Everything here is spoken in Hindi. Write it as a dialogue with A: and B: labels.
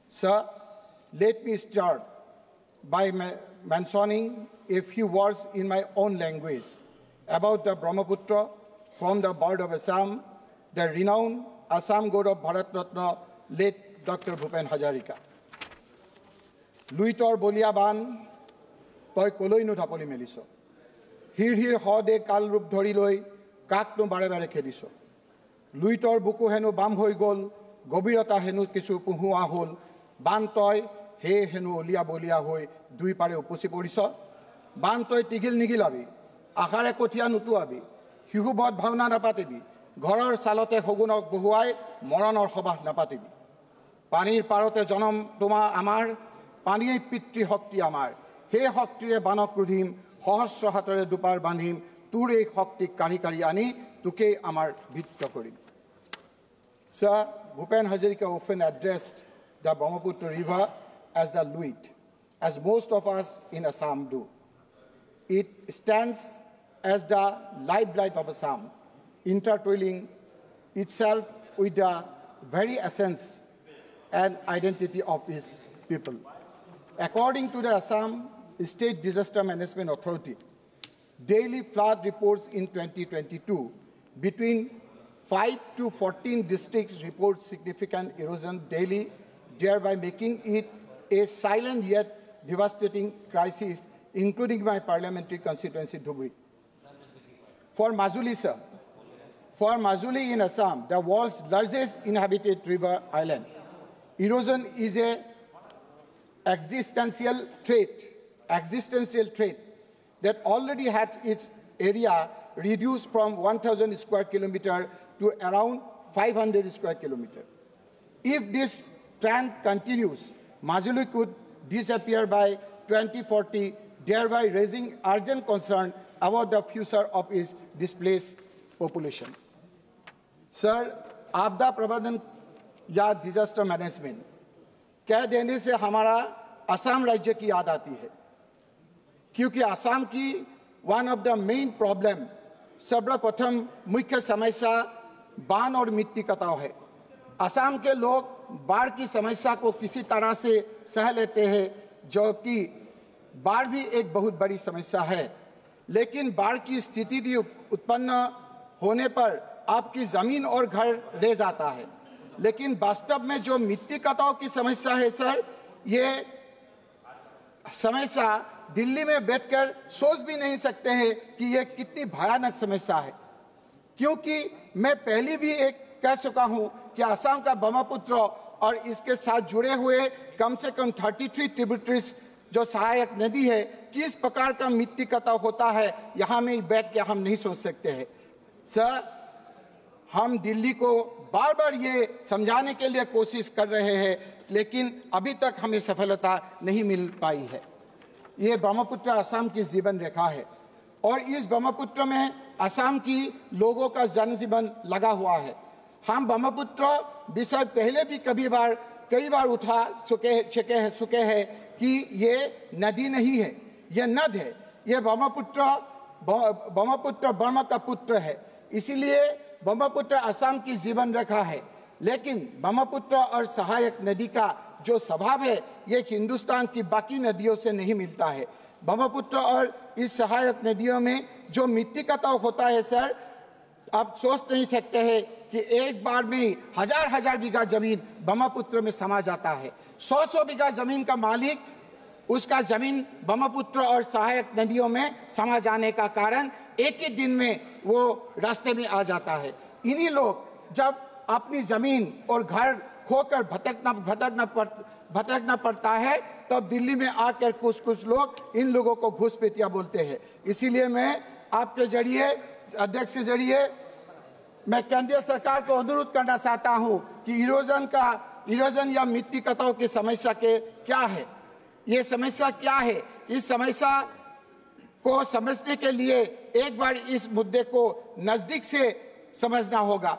A: Sir, let me start by mentioning a few words in my own language about the Brahmaputra from the bird of Assam, the renowned Assam god of Bharat Ratna, late Dr. Bhupen Hazarika. Luitor bolia ban, toy koloi nu thapoli meliso. Hir hode kal rup dhori loi, kak nu bare bare khediso. Luitor buku henu bam hoi gol, gobirata henu kisu puhua hol, ban toy he henu olia bolia hoi, dui pare upusi poriso. Ban toy tigil nigil abi, akhare kotia nutu abi, hihu bod bhavna napatibi, ঘৰৰ সালতে হগুনক বহুৱাই মৰণৰ সভা নাপাতিবি পানীৰ পাৰতে জনম তোমা আমাৰ পানীয়ে পিতৃ শক্তি আমাৰ হে শক্তিৰে বানক ৰুধিম সহস্ৰ হাতৰে দুপাৰ বান্ধিম তোৰ এই শক্তিক কাঢ়ি কাঢ়ি আনি তোকে আমাৰ ভিত্ত কৰিম Sir, Bhupen Hazarika often addressed the Brahmaputra river as the Luit, as most of us in Assam do. It stands as the lifeblood of Assam, intertwining itself with the very essence and identity of its people. According to the Assam State Disaster Management Authority, daily flood reports in 2022 between 5 to 14 districts report significant erosion daily, thereby making it a silent yet devastating crisis, including my parliamentary constituency, Dhubri. For Majuli, sir, for Majuli in Assam, the world's largest inhabited river island, erosion is an existential trait that already had its area reduced from 1,000 square kilometers to around 500 square kilometers. If this trend continues, Majuli could disappear by 2040, thereby raising urgent concern about the future of its displaced population. Sir, आपदा प्रबंधन या डिजास्टर मैनेजमेंट कह देने से हमारा असम राज्य की याद आती है, क्योंकि असम की one of the main problem सर्वप्रथम मुख्य समस्या बाढ़ और मिट्टी कटाव है। असम के लोग बाढ़ की समस्या को किसी तरह से सह लेते हैं, जो कि बाढ़ भी एक बहुत बड़ी समस्या है, लेकिन बाढ़ की स्थिति उत्पन्न होने पर आपकी जमीन और घर रह जाता है। लेकिन वास्तव में जो मिट्टी कटाव की समस्या है सर, ये समस्या दिल्ली में बैठकर सोच भी नहीं सकते हैं कि ये कितनी भयानक समस्या है, क्योंकि मैं पहले भी एक कह चुका हूं कि असम का ब्रह्मपुत्र और इसके साथ जुड़े हुए कम से कम 33 ट्रिब्यूटरीज जो सहायक नदी है, किस प्रकार का मिट्टी कटाव होता है, यहाँ में बैठ के हम नहीं सोच सकते हैं। सर, हम दिल्ली को बार बार ये समझाने के लिए कोशिश कर रहे हैं, लेकिन अभी तक हमें सफलता नहीं मिल पाई है। ये ब्रह्मपुत्र असम की जीवन रेखा है और इस ब्रह्मपुत्र में असम की लोगों का जनजीवन लगा हुआ है। हम ब्रह्मपुत्र विषय पहले भी कई बार उठा चुके हैं कि ये नदी नहीं है, ये नद है। ये ब्रह्मपुत्र ब्रह्म का पुत्र है, इसीलिए ब्रह्मपुत्र असम की जीवन रेखा है। लेकिन ब्रह्मपुत्र और सहायक नदी का जो स्वभाव है, ये हिंदुस्तान की बाकी नदियों से नहीं मिलता है। ब्रह्मपुत्र और इस सहायक नदियों में जो मिट्टी कटाव होता है सर, आप सोच नहीं सकते हैं कि एक बार में हजार बीघा जमीन ब्रह्मपुत्र में समा जाता है। 100 बीघा जमीन का मालिक, उसका जमीन ब्रह्मपुत्र और सहायक नदियों में समा जाने का कारण एक ही दिन में वो रास्ते में आ जाता है। इन्हीं लोग जब अपनी जमीन और घर खोकर भटकना पड़ता है, तब दिल्ली में आकर कुछ लोग इन लोगों को घुसपैठिया बोलते हैं। इसीलिए मैं आपके जरिए, अध्यक्ष के जरिए, मैं केंद्रीय सरकार को अनुरोध करना चाहता हूं कि इरोजन या मिट्टी कटाव की समस्या के क्या है, ये समस्या क्या है, इस समस्या को समझने के लिए एक बार इस मुद्दे को नजदीक से समझना होगा।